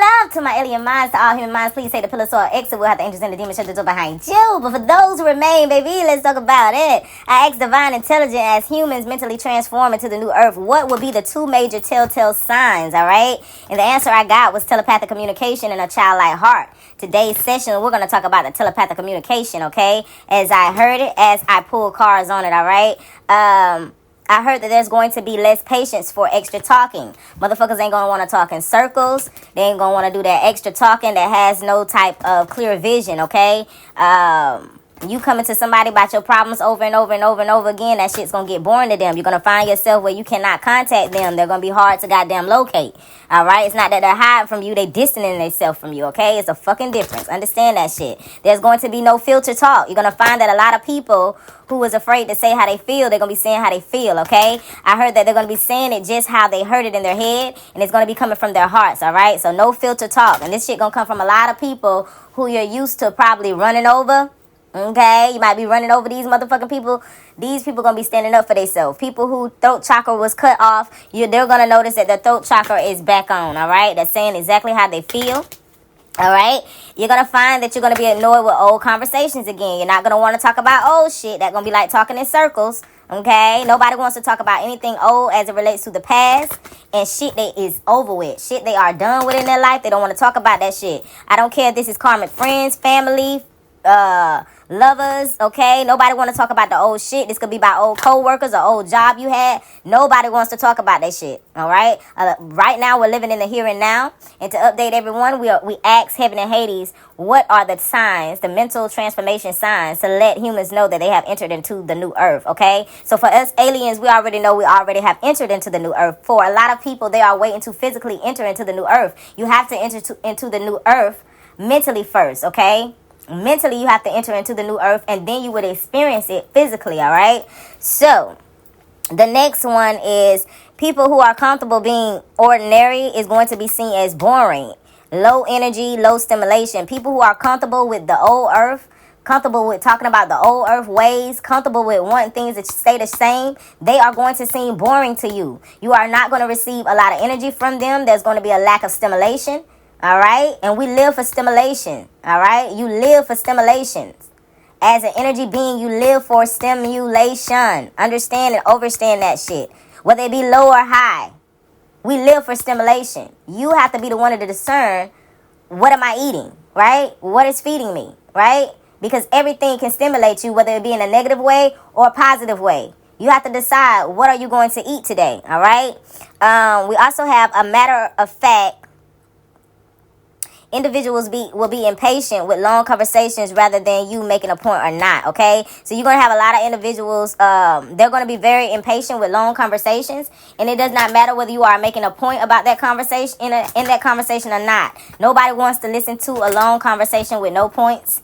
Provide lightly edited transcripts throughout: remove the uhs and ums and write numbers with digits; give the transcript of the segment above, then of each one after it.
love to my alien minds, to all human minds. Please take the pillar so I'll exit. We'll have the angels and the demons shut the door behind you. But for those who remain, baby, let's talk about it. I asked divine intelligence, as humans mentally transform into the new earth, what would be the two major telltale signs, all right? And the answer I got was telepathic communication and a childlike heart. Today's session, we're going to talk about the telepathic communication, okay? As I heard it, as I pulled cards on it, all right? I heard that there's going to be less patience for extra talking. Motherfuckers ain't going to want to talk in circles. They ain't going to want to do that extra talking that has no type of clear vision, okay? You coming to somebody about your problems over and over and over and over again, that shit's going to get boring to them. You're going to find yourself where you cannot contact them. They're going to be hard to goddamn locate, all right? It's not that they're hiding from you. They distancing themselves from you, okay? It's a fucking difference. Understand that shit. There's going to be no filter talk. You're going to find that a lot of people who was afraid to say how they feel, they're going to be saying how they feel, okay? I heard that they're going to be saying it just how they heard it in their head, and it's going to be coming from their hearts, all right? So no filter talk. And this shit going to come from a lot of people who you're used to probably running over. Okay, you might be running over these motherfucking people. These people gonna be standing up for themselves. People who throat chakra was cut off, they're gonna notice that their throat chakra is back on. All right, that's saying exactly how they feel. All right, you're gonna find that you're gonna be annoyed with old conversations again. You're not gonna want to talk about old shit. That's gonna be like talking in circles. Okay, nobody wants to talk about anything old as it relates to the past and shit that is over with. Shit they are done with in their life. They don't want to talk about that shit. I don't care if this is karmic friends, family, lovers, okay? Nobody want to talk about the old shit. This could be about old co-workers or old job you had. Nobody wants to talk about that shit, all right? Right now, we're living in the here and now. And to update everyone, we ask heaven and Hades, what are the signs, the mental transformation signs, to let humans know that they have entered into the new earth, okay? So for us aliens, we already know we already have entered into the new earth. For a lot of people, they are waiting to physically enter into the new earth. You have to enter into the new earth mentally first, okay? Mentally, you have to enter into the new earth, and then you would experience it physically, all right? So, the next one is people who are comfortable being ordinary is going to be seen as boring. Low energy, low stimulation. People who are comfortable with the old earth, comfortable with talking about the old earth ways, comfortable with wanting things to stay the same, they are going to seem boring to you. You are not going to receive a lot of energy from them. There's going to be a lack of stimulation. All right? And we live for stimulation. All right? You live for stimulations. As an energy being, you live for stimulation. Understand and understand that shit. Whether it be low or high, we live for stimulation. You have to be the one to discern, what am I eating? Right? What is feeding me? Right? Because everything can stimulate you, whether it be in a negative way or a positive way. You have to decide, what are you going to eat today? All right? We also have a matter of fact. Individuals will be impatient with long conversations rather than you making a point or not, okay? So you're going to have a lot of individuals, they're going to be very impatient with long conversations, and it does not matter whether you are making a point about that conversation, in that conversation or not. Nobody wants to listen to a long conversation with no points,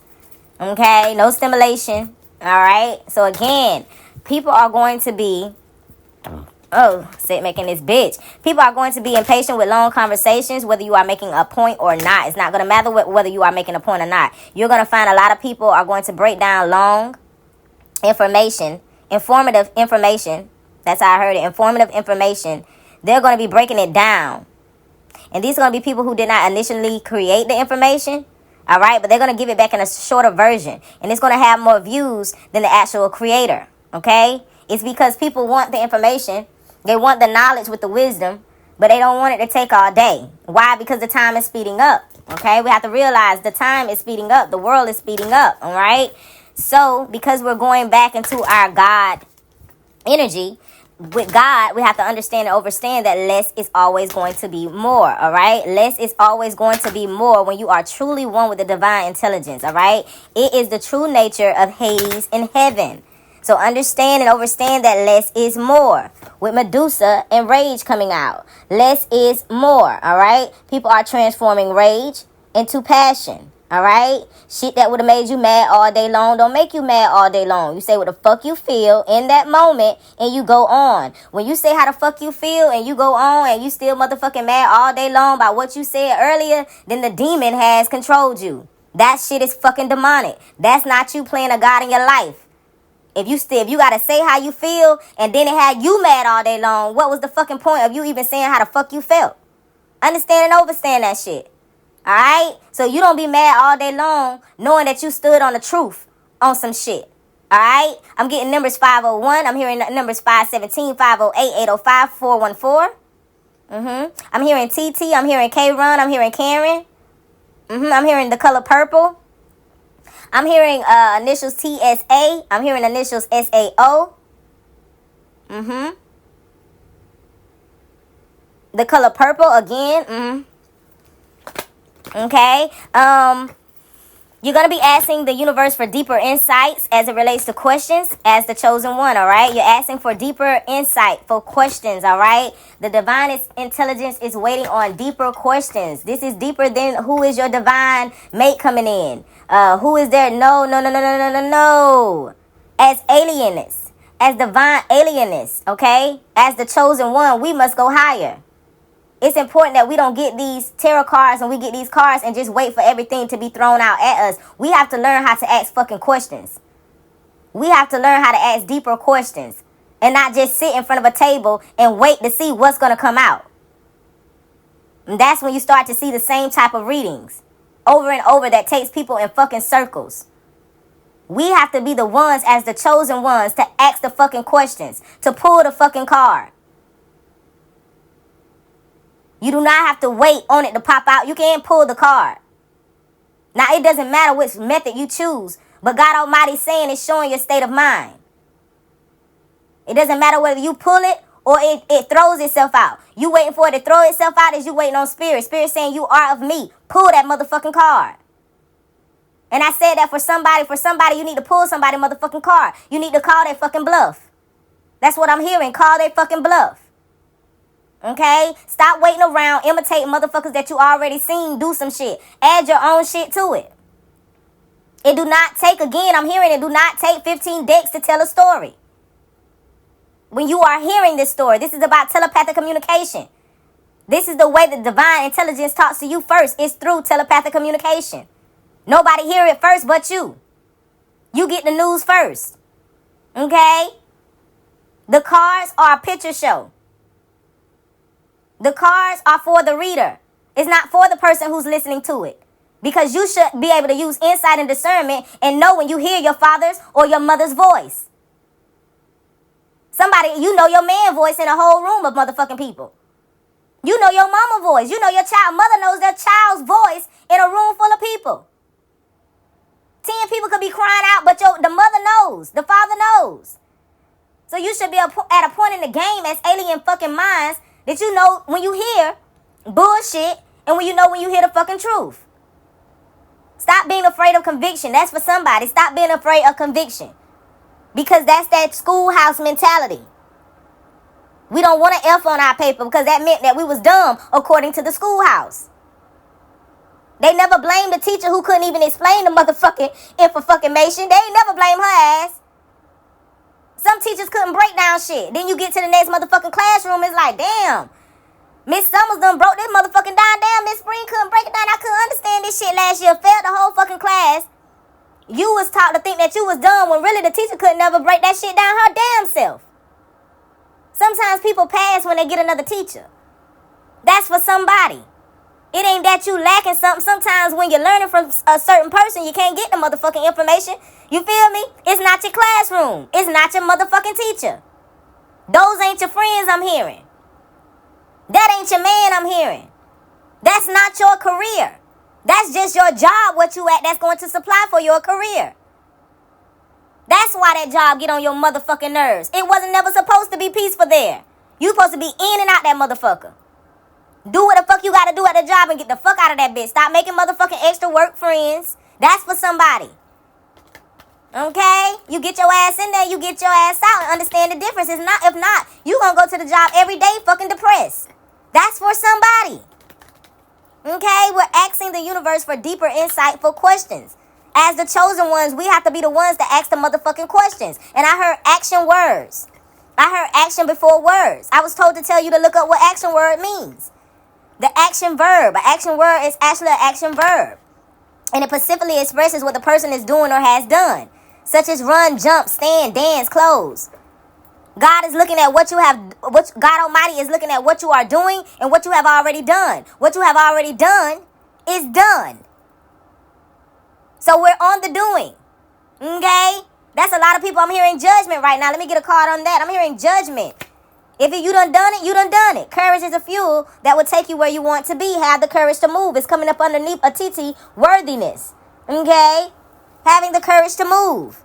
okay? No stimulation, all right? So again, people are going to be... making this bitch. People are going to be impatient with long conversations, whether you are making a point or not. It's not going to matter whether you are making a point or not. You're going to find a lot of people are going to break down long informative information. That's how I heard it. Informative information. They're going to be breaking it down. And these are going to be people who did not initially create the information. All right. But they're going to give it back in a shorter version. And it's going to have more views than the actual creator. Okay. It's because people want the information. They want the knowledge with the wisdom, but they don't want it to take all day. Why? Because the time is speeding up. Okay? We have to realize the time is speeding up. The world is speeding up. All right? So, because we're going back into our God energy, with God, we have to understand and understand that less is always going to be more. All right? Less is always going to be more when you are truly one with the divine intelligence. All right? It is the true nature of Hades in heaven. So understand and understand that less is more. With Medusa and rage coming out, less is more, all right? People are transforming rage into passion, all right? Shit that would have made you mad all day long don't make you mad all day long. You say what the fuck you feel in that moment and you go on. When you say how the fuck you feel and you go on and you still motherfucking mad all day long about what you said earlier, then the demon has controlled you. That shit is fucking demonic. That's not you playing a God in your life. If you gotta say how you feel and then it had you mad all day long, what was the fucking point of you even saying how the fuck you felt? Understand and understand that shit. Alright? So you don't be mad all day long knowing that you stood on the truth on some shit. Alright? I'm getting numbers 501. I'm hearing numbers 517, 508, 805, 414. I'm hearing TT. I'm hearing K-Run. I'm hearing Karen. I'm hearing the color purple. I'm hearing initials TSA. I'm hearing initials SAO. The color purple again. Okay. You're going to be asking the universe for deeper insights as it relates to questions as the chosen one, all right? You're asking for deeper insight for questions, all right? The divine intelligence is waiting on deeper questions. This is deeper than who is your divine mate coming in. Who is there? No. As alienists, as divine alienists, okay? As the chosen one, we must go higher. It's important that we don't get these tarot cards and we get these cards and just wait for everything to be thrown out at us. We have to learn how to ask fucking questions. We have to learn how to ask deeper questions and not just sit in front of a table and wait to see what's going to come out. And that's when you start to see the same type of readings over and over that takes people in fucking circles. We have to be the ones as the chosen ones to ask the fucking questions, to pull the fucking card. You do not have to wait on it to pop out. You can pull the card. Now, it doesn't matter which method you choose, but God Almighty saying it's showing your state of mind. It doesn't matter whether you pull it or it throws itself out. You waiting for it to throw itself out as you waiting on Spirit. Spirit saying you are of me. Pull that motherfucking card. And I said that for somebody, you need to pull somebody motherfucking card. You need to call their fucking bluff. That's what I'm hearing. Call their fucking bluff. Okay? Stop waiting around, imitating motherfuckers that you already seen do some shit. Add your own shit to it. It do not take, again, I'm hearing it do not take 15 decks to tell a story. When you are hearing this story, this is about telepathic communication. This is the way the divine intelligence talks to you first. It's through telepathic communication. Nobody hear it first but you. You get the news first. Okay? The cards are a picture show. The cards are for the reader. It's not for the person who's listening to it. Because you should be able to use insight and discernment and know when you hear your father's or your mother's voice. Somebody, you know your man voice in a whole room of motherfucking people. You know your mama voice. You know your child. Mother knows their child's voice in a room full of people. 10 people could be crying out, but the mother knows. The father knows. So you should be at a point in the game as alien fucking minds that you know when you hear bullshit and when you hear the fucking truth. Stop being afraid of conviction. That's for somebody. Stop being afraid of conviction. Because that's that schoolhouse mentality. We don't want an F on our paper because that meant that we was dumb according to the schoolhouse. They never blamed the teacher who couldn't even explain the motherfucking information. They ain't never blame her ass. Some teachers couldn't break down shit. Then you get to the next motherfucking classroom, it's like, damn, Miss Summers done broke this motherfucking down. Damn, Miss Spring couldn't break it down. I couldn't understand this shit last year. Failed the whole fucking class. You was taught to think that you was dumb when really the teacher couldn't never break that shit down her damn self. Sometimes people pass when they get another teacher. That's for somebody. It ain't that you lacking something. Sometimes when you're learning from a certain person, you can't get the motherfucking information. You feel me? It's not your classroom. It's not your motherfucking teacher. Those ain't your friends I'm hearing. That ain't your man I'm hearing. That's not your career. That's just your job, what you at, that's going to supply for your career. That's why that job get on your motherfucking nerves. It wasn't never supposed to be peaceful there. You supposed to be in and out that motherfucker. Do what the fuck you gotta do at the job and get the fuck out of that bitch. Stop making motherfucking extra work friends. That's for somebody. Okay? You get your ass in there, you get your ass out and understand the difference. If not, you gonna go to the job every day fucking depressed. That's for somebody. Okay? We're asking the universe for deeper insightful questions. As the chosen ones, we have to be the ones that ask the motherfucking questions. And I heard action words. I heard action before words. I was told to tell you to look up what action word means. The action verb. An action word is actually an action verb. And it specifically expresses what the person is doing or has done. Such as run, jump, stand, dance, close. God is looking at what you have, God Almighty is looking at what you are doing and what you have already done. What you have already done is done. So we're on the doing. Okay? That's a lot of people. I'm hearing judgment right now. Let me get a card on that. I'm hearing judgment. If you done it, you done it. Courage is a fuel that will take you where you want to be. Have the courage to move. It's coming up underneath a TT, worthiness. Okay? Having the courage to move.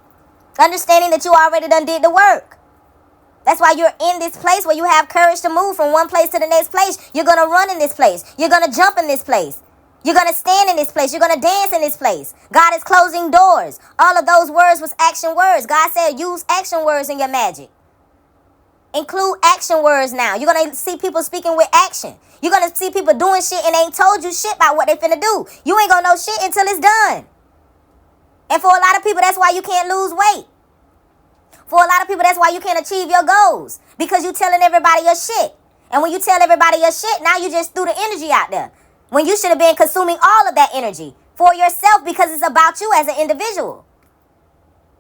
Understanding that you already done did the work. That's why you're in this place where you have courage to move from one place to the next place. You're going to run in this place. You're going to jump in this place. You're going to stand in this place. You're going to dance in this place. God is closing doors. All of those words was action words. God said use action words in your magic. Include action words now. You're going to see people speaking with action. You're going to see people doing shit and ain't told you shit about what they finna do. You ain't going to know shit until it's done. And for a lot of people, that's why you can't lose weight. For a lot of people, that's why you can't achieve your goals. Because you telling everybody your shit. And when you tell everybody your shit, now you just threw the energy out there. When you should have been consuming all of that energy for yourself because it's about you as an individual.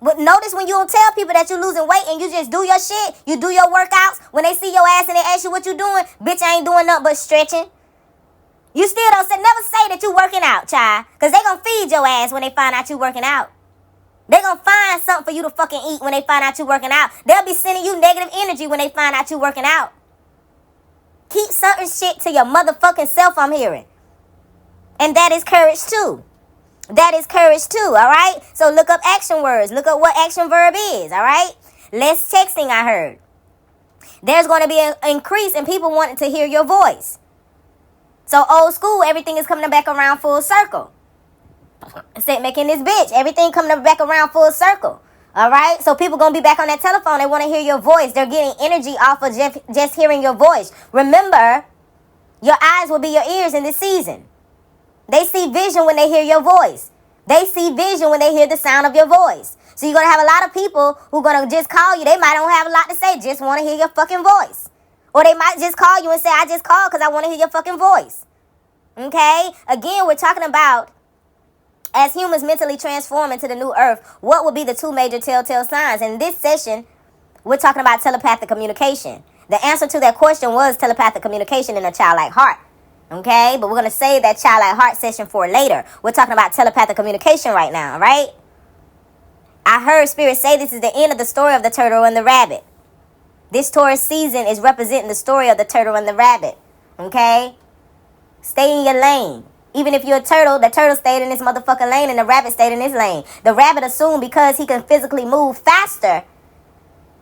But notice when you don't tell people that you're losing weight and you just do your shit, you do your workouts, when they see your ass and they ask you what you doing, bitch, I ain't doing nothing but stretching. You still don't say, never say that you working out, child. Because they going to feed your ass when they find out you working out. They going to find something for you to fucking eat when they find out you working out. They'll be sending you negative energy when they find out you working out. Keep certain shit to your motherfucking self, I'm hearing. And that is courage too. That is courage too, all right? So look up action words. Look up what action verb is, all right? Less texting, I heard. There's going to be an increase in people wanting to hear your voice. So old school, everything is coming back around full circle. Instead making this bitch, everything coming back around full circle. All right? So people going to be back on that telephone. They want to hear your voice. They're getting energy off of just hearing your voice. Remember, your eyes will be your ears in this season. They see vision when they hear your voice. They see vision when they hear the sound of your voice. So you're going to have a lot of people who are going to just call you. They might don't have a lot to say, just want to hear your fucking voice. Or they might just call you and say, I just called because I want to hear your fucking voice. Okay? Again, we're talking about as humans mentally transform into the new earth, what would be the two major telltale signs? In this session, we're talking about telepathic communication. The answer to that question was telepathic communication in a childlike heart. Okay? But we're going to save that childlike heart session for later. We're talking about telepathic communication right now, right? I heard Spirit say this is the end of the story of the turtle and the rabbit. This Taurus season is representing the story of the turtle and the rabbit. Okay? Stay in your lane. Even if you're a turtle, the turtle stayed in his motherfucking lane and the rabbit stayed in his lane. The rabbit assumed because he can physically move faster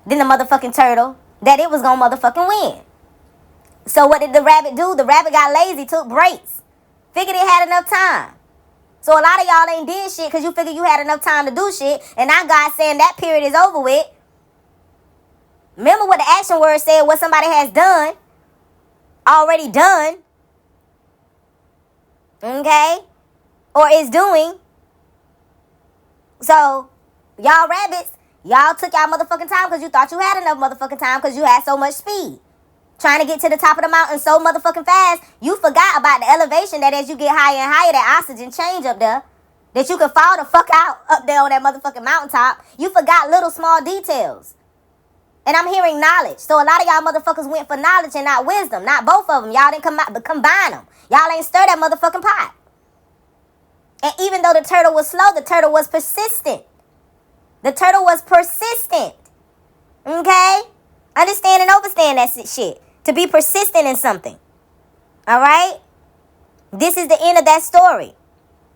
than the motherfucking turtle that it was gonna motherfucking win. So what did the rabbit do? The rabbit got lazy, took breaks. Figured it had enough time. So a lot of y'all ain't did shit because you figured you had enough time to do shit. And now God's saying that period is over with. Remember what the action word said, what somebody has done. Already done. Okay? Or is doing. So, y'all rabbits, y'all took y'all motherfucking time because you thought you had enough motherfucking time because you had so much speed. Trying to get to the top of the mountain so motherfucking fast, you forgot about the elevation that as you get higher and higher, that oxygen change up there. That you can fall the fuck out up there on that motherfucking mountaintop. You forgot little small details. And I'm hearing knowledge. So a lot of y'all motherfuckers went for knowledge and not wisdom. Not both of them. Y'all didn't combine them. Y'all ain't stir that motherfucking pot. And even though the turtle was slow, the turtle was persistent. The turtle was persistent. Okay? Understand and overstand that shit. To be persistent in something. Alright? This is the end of that story.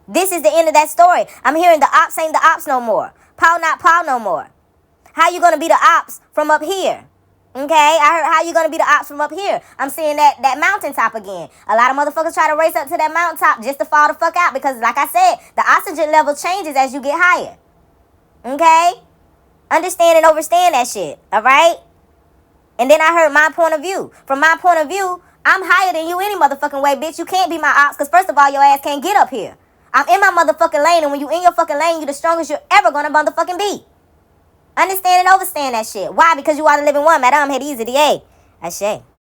This is the end of that story. I'm hearing the ops ain't the ops no more. Paw not paw no more. How you gonna be the ops from up here? Okay? I heard how you gonna be the ops from up here. I'm seeing that mountaintop again. A lot of motherfuckers try to race up to that mountaintop just to fall the fuck out because, like I said, the oxygen level changes as you get higher. Okay? Understand and understand that shit. Alright? And then I heard my point of view. From my point of view, I'm higher than you any motherfucking way, bitch. You can't be my ops because, first of all, your ass can't get up here. I'm in my motherfucking lane, and when you in your fucking lane, you the strongest you're ever gonna motherfucking be. Understand and understand that shit. Why? Because you are the living one. Madame had easy, I say.